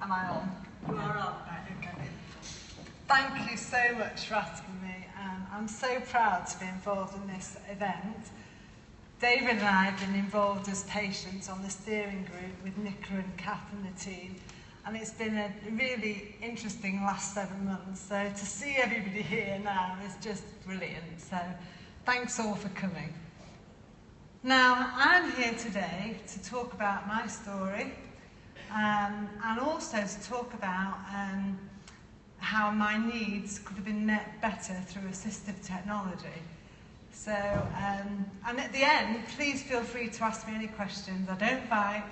Am I on? You are on, right, okay. Thank you so much for asking me. I'm so proud to be involved in this event. David and I have been involved as patients on the steering group with Nicola and Kath and the team, and it's been a really interesting last 7 months. So to see everybody here now is just brilliant. So thanks all for coming. Now, I'm here today to talk about my story and also to talk about how my needs could have been met better through assistive technology. So, and at the end, please feel free to ask me any questions. I don't bite.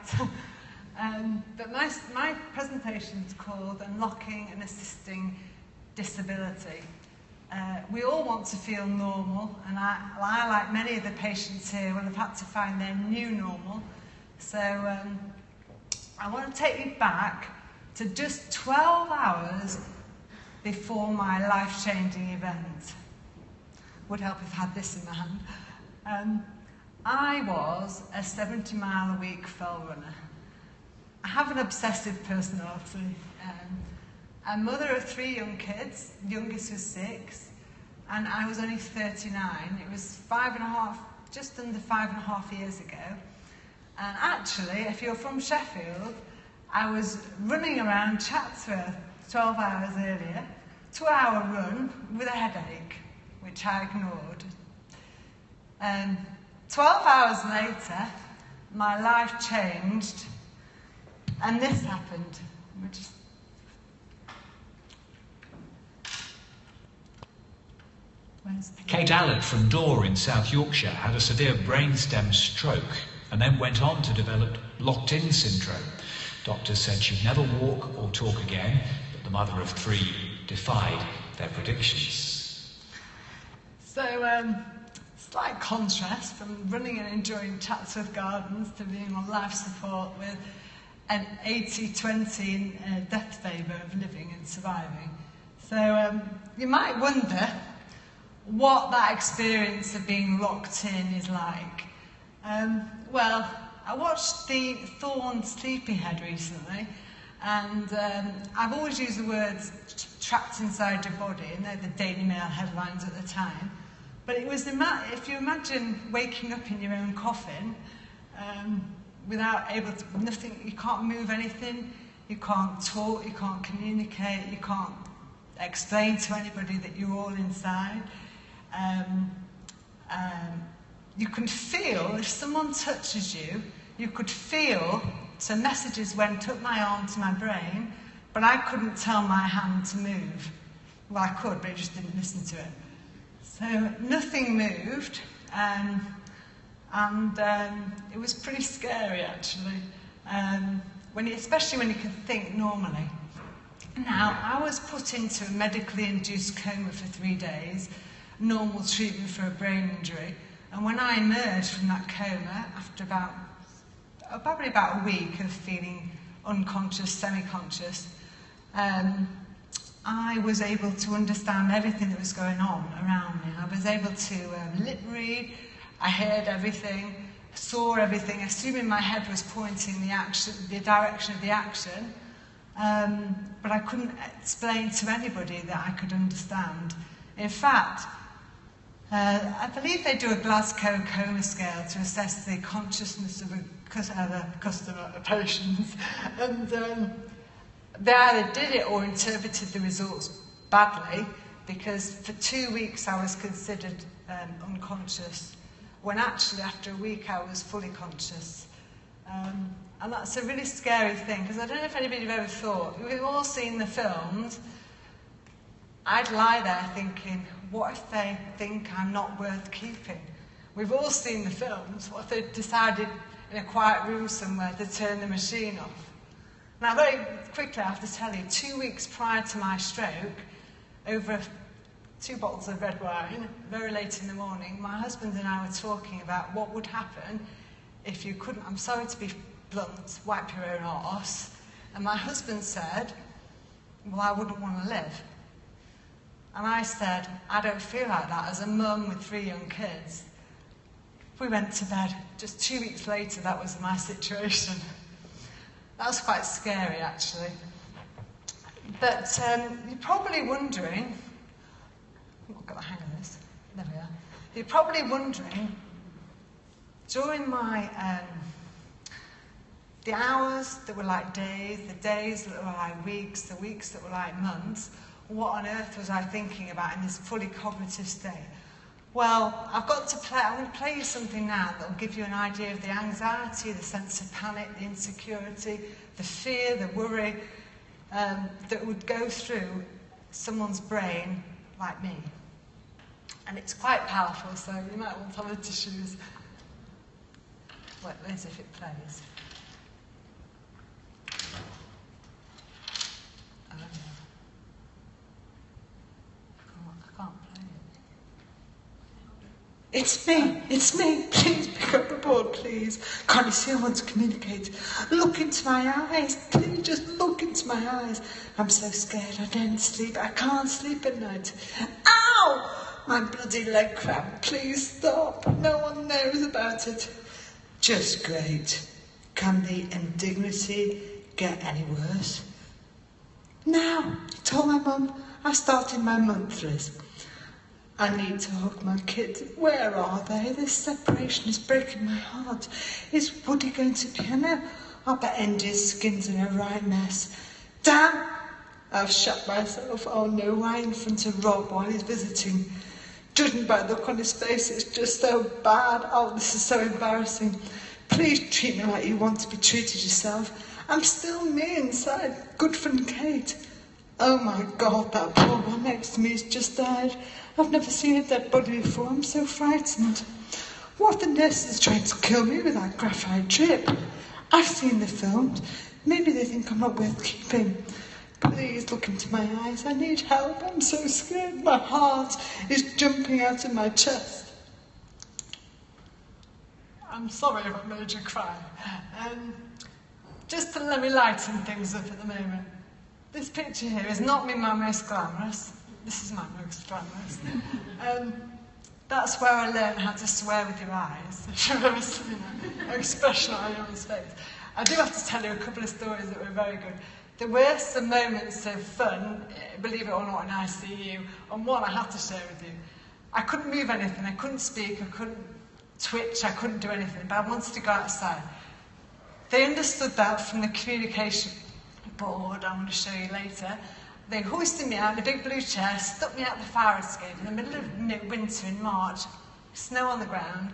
But my presentation is called Unlocking and Assisting Disability. We all want to feel normal, and I, like many of the patients here, will have had to find their new normal. So I want to take you back to just 12 hours before my life-changing event. Would help if I had this in my hand. I was a 70-mile-a-week fell runner. I have an obsessive personality. A mother of 3 young kids, youngest was 6, and I was only 39. It was just under 5.5 years ago. And actually, if you're from Sheffield, I was running around Chatsworth 12 hours earlier, 2-hour run with a headache, which I ignored. 12 hours later, my life changed, and this happened. Kate Allard from Dore in South Yorkshire had a severe brainstem stroke and then went on to develop locked-in syndrome. Doctors said she'd never walk or talk again, but the mother of 3 defied their predictions. So, slight contrast from running and enjoying Chatsworth Gardens to being on life support with an 80-20 death favour of living and surviving. So you might wonder what that experience of being locked in is like. Well, I watched the Thorn Sleepyhead recently, and I've always used the words trapped inside your body, and they're the Daily Mail headlines at the time. But it was, if you imagine waking up in your own coffin, without nothing, you can't move anything, you can't talk, you can't communicate, you can't explain to anybody that you're all inside. You can feel, if someone touches you, you could feel, so messages went up my arm to my brain, but I couldn't tell my hand to move. Well, I could, but it just didn't listen to it. So nothing moved, and it was pretty scary, actually, especially when you can think normally. Now, I was put into a medically induced coma for 3 days, normal treatment for a brain injury, and when I emerged from that coma, after probably about a week of feeling unconscious, semi-conscious, I was able to understand everything that was going on around me. I was able to lip read, I heard everything, saw everything, assuming my head was pointing the direction of the action, but I couldn't explain to anybody that I could understand. In fact, I believe they do a Glasgow coma scale to assess the consciousness of a customer, a patient, and they either did it or interpreted the results badly, because for 2 weeks I was considered unconscious, when actually after a week I was fully conscious. And that's a really scary thing, because I don't know if anybody have ever thought, we've all seen the films, I'd lie there thinking, what if they think I'm not worth keeping? We've all seen the films. What if they decided in a quiet room somewhere to turn the machine off? Now, very quickly, I have to tell you, 2 weeks prior to my stroke, over 2 bottles of red wine, very late in the morning, my husband and I were talking about what would happen if you couldn't, I'm sorry to be blunt, wipe your own arse. And my husband said, well, I wouldn't want to live. And I said, I don't feel like that as a mum with 3 young kids. We went to bed. Just 2 weeks later, that was my situation. That was quite scary, actually. But you're probably wondering, I've got the hang of this, there we are. You're probably wondering, during my, the hours that were like days, the days that were like weeks, the weeks that were like months, what on earth was I thinking about in this fully cognitive state? Well, I'm going to play you something now that will give you an idea of the anxiety, the sense of panic, the insecurity, the fear, the worry, that would go through someone's brain like me. And it's quite powerful, so you might want to have the tissues. Well, as if it plays. Oh, no. I can't play it. It's me, please pick up the board, please. Can't you see I want to communicate? Look into my eyes, please, just look into my eyes. I'm so scared, I don't sleep, I can't sleep at night. Ow! My bloody leg cramp, please stop. No one knows about it. Just great. Can the indignity get any worse? Now, I told my mum I started my monthlies. I need to hug my kids. Where are they? This separation is breaking my heart. Is Woody going to piano? I bet Andy's skin's in a right mess. Damn! I've shut myself. Oh no, why in front of Rob while he's visiting? Judging by the look on his face, it's just so bad. Oh, this is so embarrassing. Please treat me like you want to be treated yourself. I'm still me inside. Good friend Kate. Oh my God, that poor one next to me has just died. I've never seen a dead body before. I'm so frightened. What if the nurse is trying to kill me with that graphite drip? I've seen the films. Maybe they think I'm not worth keeping. Please look into my eyes. I need help. I'm so scared. My heart is jumping out of my chest. I'm sorry if I made you cry. Just to let me lighten things up at the moment. This picture here is not me my most glamorous. This is my most glamorous. That's where I learned how to swear with your eyes. If you've ever seen that expression on anyone's face. I do have to tell you a couple of stories that were very good. There were some moments of fun, believe it or not, in ICU, and one I have to share with you. I couldn't move anything, I couldn't speak, I couldn't twitch, I couldn't do anything, but I wanted to go outside. They understood that from the communication board, I'm going to show you later. They hoisted me out in a big blue chair, stuck me out the fire escape in the middle of winter in March, snow on the ground.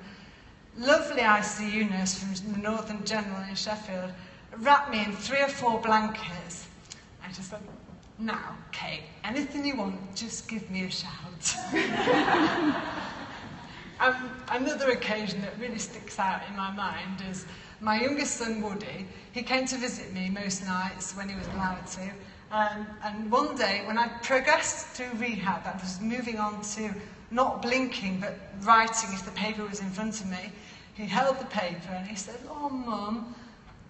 Lovely ICU nurse from the Northern General in Sheffield wrapped me in 3 or 4 blankets. I just said, now, Kate, anything you want, just give me a shout. Another occasion that really sticks out in my mind is my youngest son, Woody. He came to visit me most nights when he was allowed to. And one day, when I progressed through rehab, I was moving on to not blinking, but writing if the paper was in front of me. He held the paper and he said, "Oh, Mum,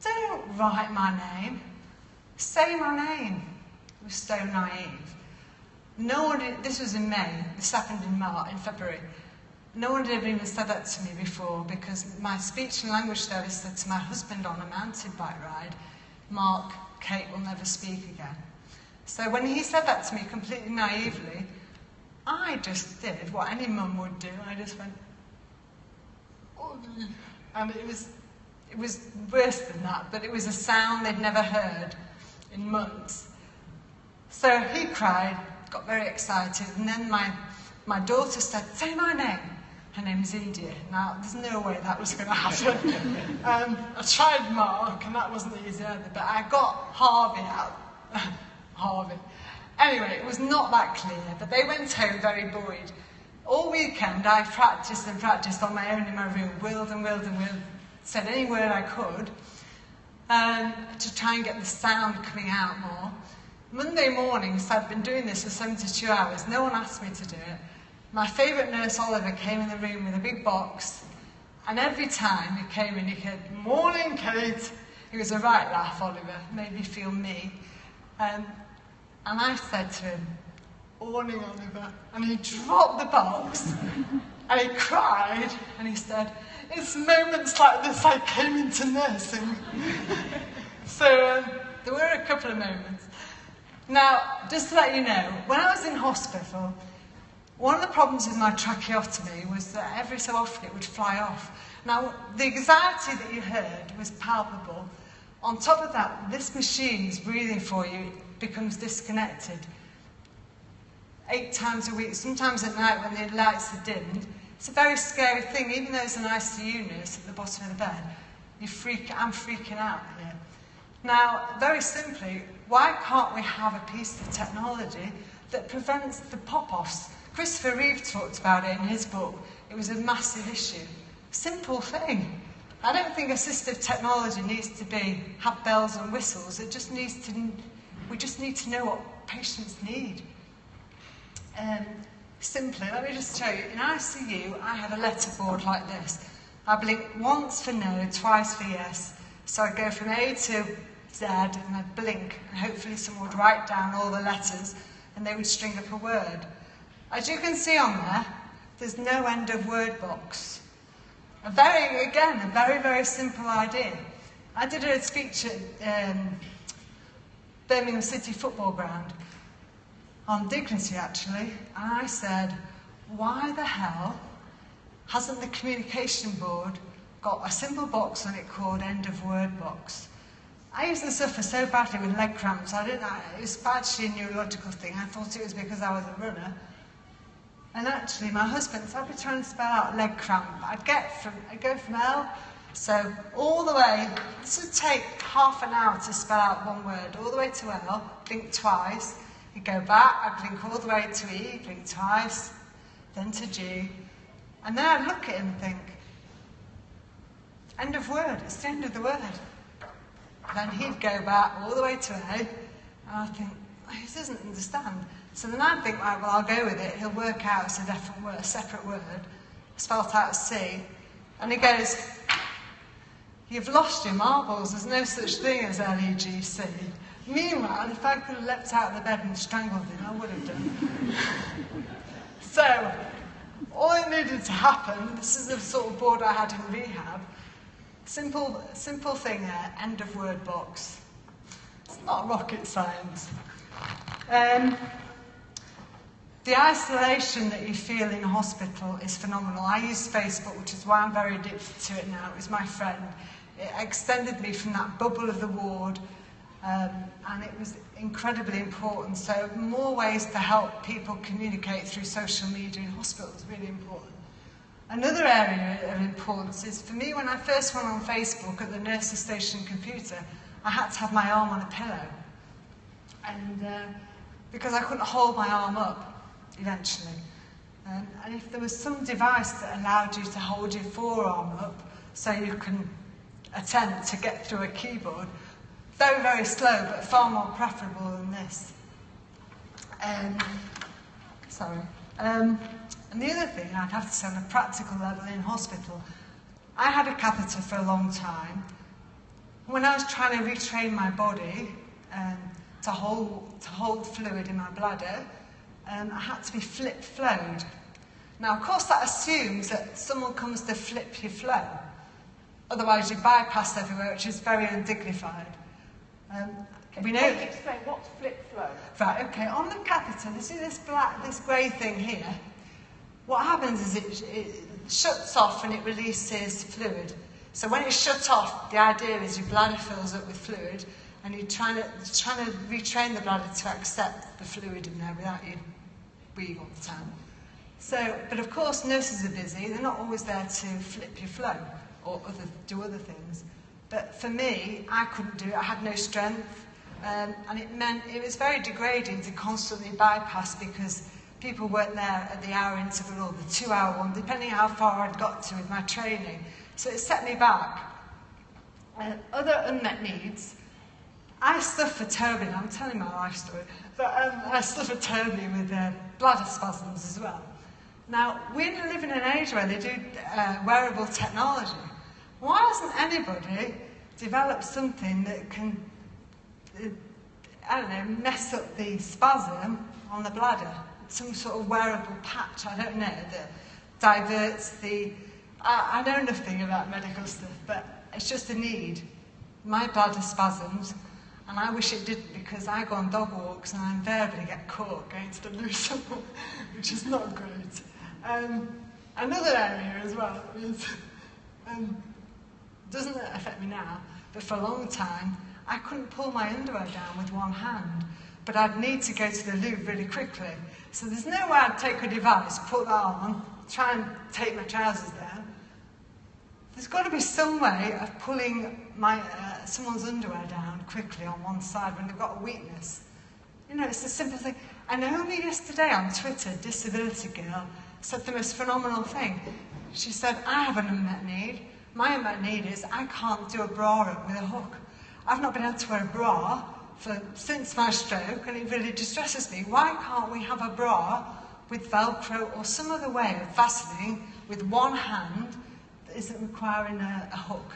don't write my name. Say my name." It was so naive. No one did, this was in May, this happened in February. No one had ever even said that to me before, because my speech and language therapist said to my husband on a mountain bike ride, "Mark, Kate will never speak again." So when he said that to me completely naively, I just did what any mum would do. I just went, "Oh," and it was worse than that, but it was a sound they'd never heard in months. So he cried, got very excited, and then my daughter said, "Say my name." Her name's India. Now, there's no way that was going to happen. I tried Mark, and that wasn't easy either, but I got Harvey out. Harvey. Anyway, it was not that clear, but they went home very buoyed. All weekend, I practiced and practiced on my own in my room, willed and willed and willed, said any word I could, to try and get the sound coming out more. Monday morning, so I'd been doing this for 72 hours, no one asked me to do it. My favourite nurse, Oliver, came in the room with a big box, and every time he came in, he said, "Morning, Kate." He was a right laugh, Oliver, made me feel me. And I said to him, "Morning, Oliver," and he dropped the box, and he cried, and he said, "It's moments like this I came into nursing." So there were a couple of moments. Now, just to let you know, when I was in hospital, one of the problems with my tracheotomy was that every so often it would fly off. Now, the anxiety that you heard was palpable. On top of that, this machine's breathing for you, it becomes disconnected 8 times a week, sometimes at night when the lights are dimmed. It's a very scary thing, even though there's an ICU nurse at the bottom of the bed. I'm freaking out here. Now, very simply, why can't we have a piece of technology that prevents the pop-offs? Christopher Reeve talked about it in his book. It was a massive issue. Simple thing. I don't think assistive technology needs to have bells and whistles. We just need to know what patients need. Simply, let me just show you. In ICU, I have a letterboard like this. I blink once for no, twice for yes. So I go from A to Z and I blink, and hopefully someone would write down all the letters and they would string up a word. As you can see on there, there's no end of word box. A very, very simple idea. I did a speech at Birmingham City Football Ground on dignity, actually, and I said, why the hell hasn't the communication board got a simple box on it called end of word box? I used to suffer so badly with leg cramps. It was actually a neurological thing. I thought it was because I was a runner. And actually, my husband, so I'd be trying to spell out leg cramp. I'd go from L, so all the way, this would take half an hour to spell out one word, all the way to L, blink twice. You go back, I'd blink all the way to E, blink twice, then to G. And then I'd look at him and think, end of word, it's the end of the word. Then he'd go back all the way to A, and I'd think, he doesn't understand. So then I'd think, right, well, I'll go with it. He'll work out it's a separate word, spelt out as C. And he goes, you've lost your marbles. There's no such thing as L-E-G-C. Meanwhile, if I could have leapt out of the bed and strangled him, I would have done. So, all it needed to happen, this is the sort of board I had in rehab, simple thing there, end of word box. It's not rocket science. The isolation that you feel in hospital is phenomenal. I use Facebook, which is why I'm very addicted to it now. It was my friend. It extended me from that bubble of the ward, and it was incredibly important. So more ways to help people communicate through social media in hospital is really important. Another area of importance is, for me, when I first went on Facebook at the nurse's station computer, I had to have my arm on a pillow. And because I couldn't hold my arm up, eventually. And if there was some device that allowed you to hold your forearm up so you can attempt to get through a keyboard, very, very slow, but far more preferable than this. And the other thing I'd have to say on a practical level in hospital, I had a catheter for a long time. When I was trying to retrain my body to hold fluid in my bladder, I had to be flip-flowed. Now, of course, that assumes that someone comes to flip your flow. Otherwise, you bypass everywhere, which is very undignified. We know. Can you explain what's flip-flow? Right, okay. On the catheter, you see this grey thing here? What happens is it shuts off and it releases fluid. So when it's shut off, the idea is your bladder fills up with fluid, and you're trying to retrain the bladder to accept the fluid in there without you weeing all the time. So, but of course, nurses are busy. They're not always there to flip your flow or do other things. But for me, I couldn't do it. I had no strength, and it meant it was very degrading to constantly bypass because people weren't there at the hour interval or the 2-hour one, depending how far I'd got to with my training. So it set me back. Other unmet needs. I suffer terribly, I'm telling my life story, but I suffer terribly with bladder spasms as well. Now, we live in an age where they do wearable technology. Why hasn't anybody developed something that can, mess up the spasm on the bladder? Some sort of wearable patch, I don't know, that diverts the... I know nothing about medical stuff, but it's just a need. My bladder spasms, And I wish it didn't, because I go on dog walks and I invariably get caught going to the loo somewhere, which is not great. Another area as well is, doesn't affect me now, but for a long time, I couldn't pull my underwear down with one hand, but I'd need to go to the loo really quickly. So there's no way I'd take a device, put that on, try and take my trousers down. There's got to be some way of pulling someone's underwear down quickly on one side when they've got a weakness. You know, it's a simple thing. And only yesterday on Twitter, Disability Girl said the most phenomenal thing. She said, I have an unmet need. My unmet need is I can't do a bra up with a hook. I've not been able to wear a bra since my stroke, and it really distresses me. Why can't we have a bra with Velcro or some other way of fastening with one hand that isn't requiring a hook?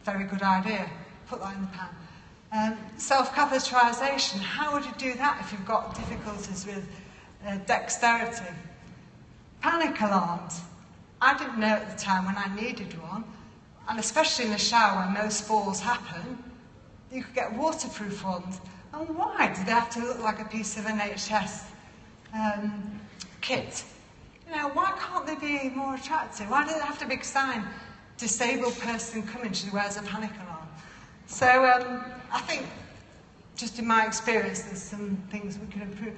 Very good idea. Put that in the pan. Self-catheterisation. How would you do that if you've got difficulties with dexterity? Panic alarms. I didn't know at the time when I needed one, and especially in the shower when most falls happen, you could get waterproof ones. And why do they have to look like a piece of NHS kit? You know, why can't they be more attractive? Why do they have to be a big sign, disabled person coming, she wears a panic alarm? So I think, just in my experience, there's some things we can improve.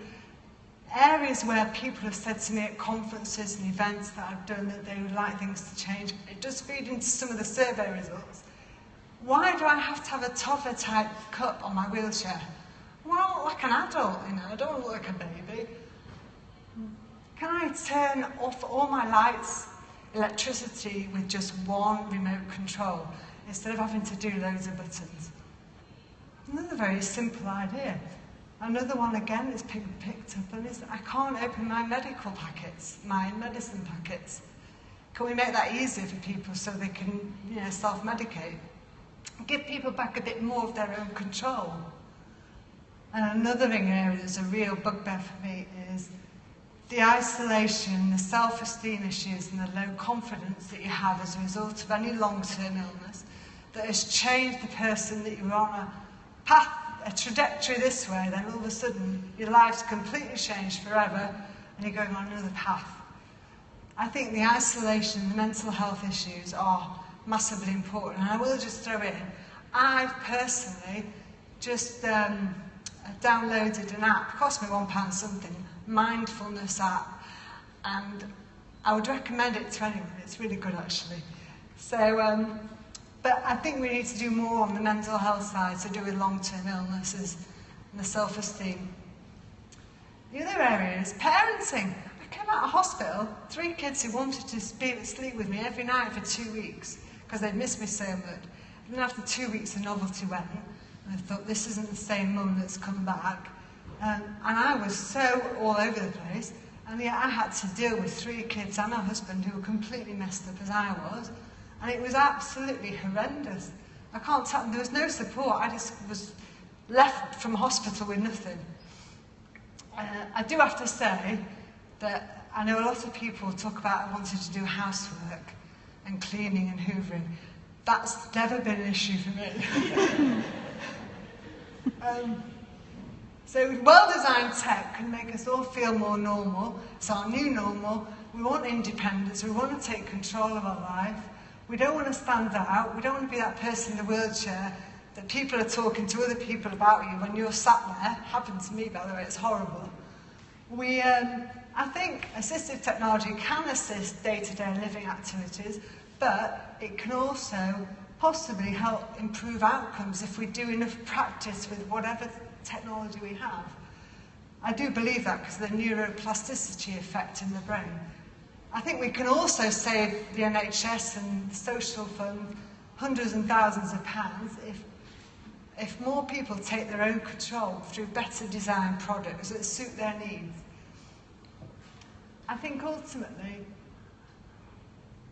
Areas where people have said to me at conferences and events that I've done that they would like things to change, it does feed into some of the survey results. Why do I have to have a toddler-type cup on my wheelchair? Well, I look like an adult, you know, I don't want to look like a baby. Can I turn off all my lights, electricity, with just one remote control, instead of having to do loads of buttons? Another very simple idea. Another one, again, is picked up, and is I can't open my medical packets, my medicine packets. Can we make that easier for people so they can, you know, self-medicate? Give people back a bit more of their own control. And another area that's a real bugbear for me is the isolation, the self-esteem issues, and the low confidence that you have as a result of any long-term illness that has changed the person that you're on a path, a trajectory this way, then all of a sudden your life's completely changed forever and you're going on another path. I think the isolation, the mental health issues are massively important. And I will just throw in, I've personally just downloaded an app, it cost me £1 something, mindfulness app, and I would recommend it to anyone. It's really good actually. So, but I think we need to do more on the mental health side to do with long-term illnesses and the self-esteem. The other area is parenting. I came out of hospital, 3 kids who wanted to sleep with me every night for 2 weeks because they'd missed me so much. And then after 2 weeks, the novelty went, and I thought, this isn't the same mum that's come back. And I was so all over the place, and yet I had to deal with 3 kids and a husband who were completely messed up as I was. And it was absolutely horrendous. I can't tell, there was no support. I just was left from hospital with nothing. I do have to say that I know a lot of people talk about wanting to do housework and cleaning and hoovering. That's never been an issue for me. So well-designed tech can make us all feel more normal. It's our new normal. We want independence. We want to take control of our life. We don't want to stand out. We don't want to be that person in the wheelchair that people are talking to other people about you when you're sat there. Happened to me, by the way, it's horrible. I think assistive technology can assist day-to-day living activities, but it can also possibly help improve outcomes if we do enough practice with whatever technology we have. I do believe that because of the neuroplasticity effect in the brain. I think we can also save the NHS and the social fund hundreds and thousands of pounds if more people take their own control through better designed products that suit their needs. I think ultimately,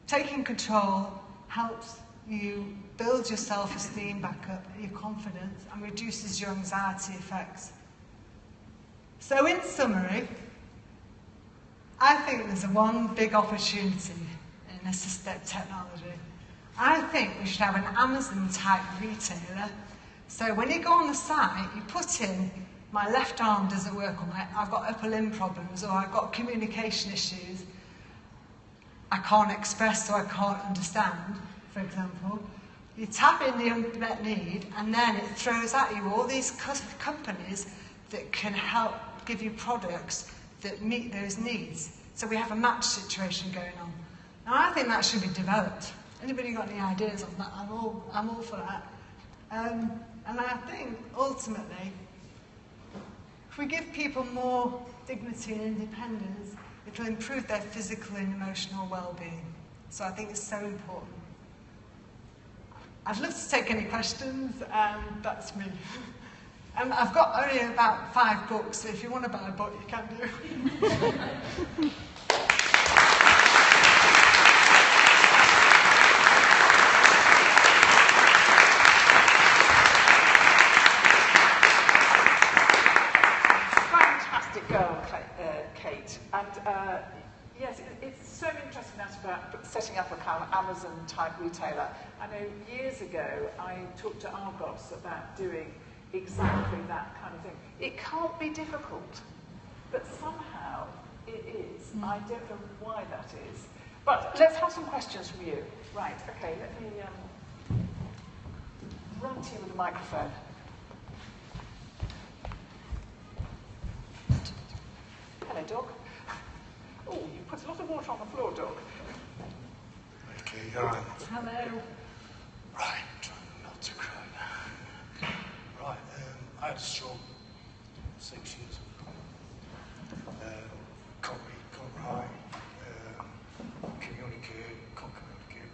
taking control helps you build your self-esteem back up, your confidence, and reduces your anxiety effects. So in summary, I think there's one big opportunity in assistive technology. I think we should have an Amazon-type retailer So when you go on the site, you put in, my left arm doesn't work, or I've got upper limb problems, or I've got communication issues, I can't express, so I can't understand, for example. You tap in the unmet need, and then it throws at you all these companies that can help give you products that meet those needs. So we have a match situation going on. Now I think that should be developed. Anybody got any ideas on that? I'm all for that. And I think ultimately, if we give people more dignity and independence, it'll improve their physical and emotional well-being. So I think it's so important. I'd love to take any questions, that's me. I've got only about 5 books, so if you want to buy a book, you can do. Fantastic girl, Kate. And yes, it's so interesting that about setting up a kind of Amazon-type retailer. I know years ago I talked to Argos about doing exactly that kind of thing. It can't be difficult, but somehow it is. I don't know why that is. But let's have some questions from you. Right, okay, let me run to you with the microphone. Hello, dog. Oh, you put a lot of water on the floor, dog. Okay, all right. Hello. Right, trying not to cry now. Right, I had a stroke 6 years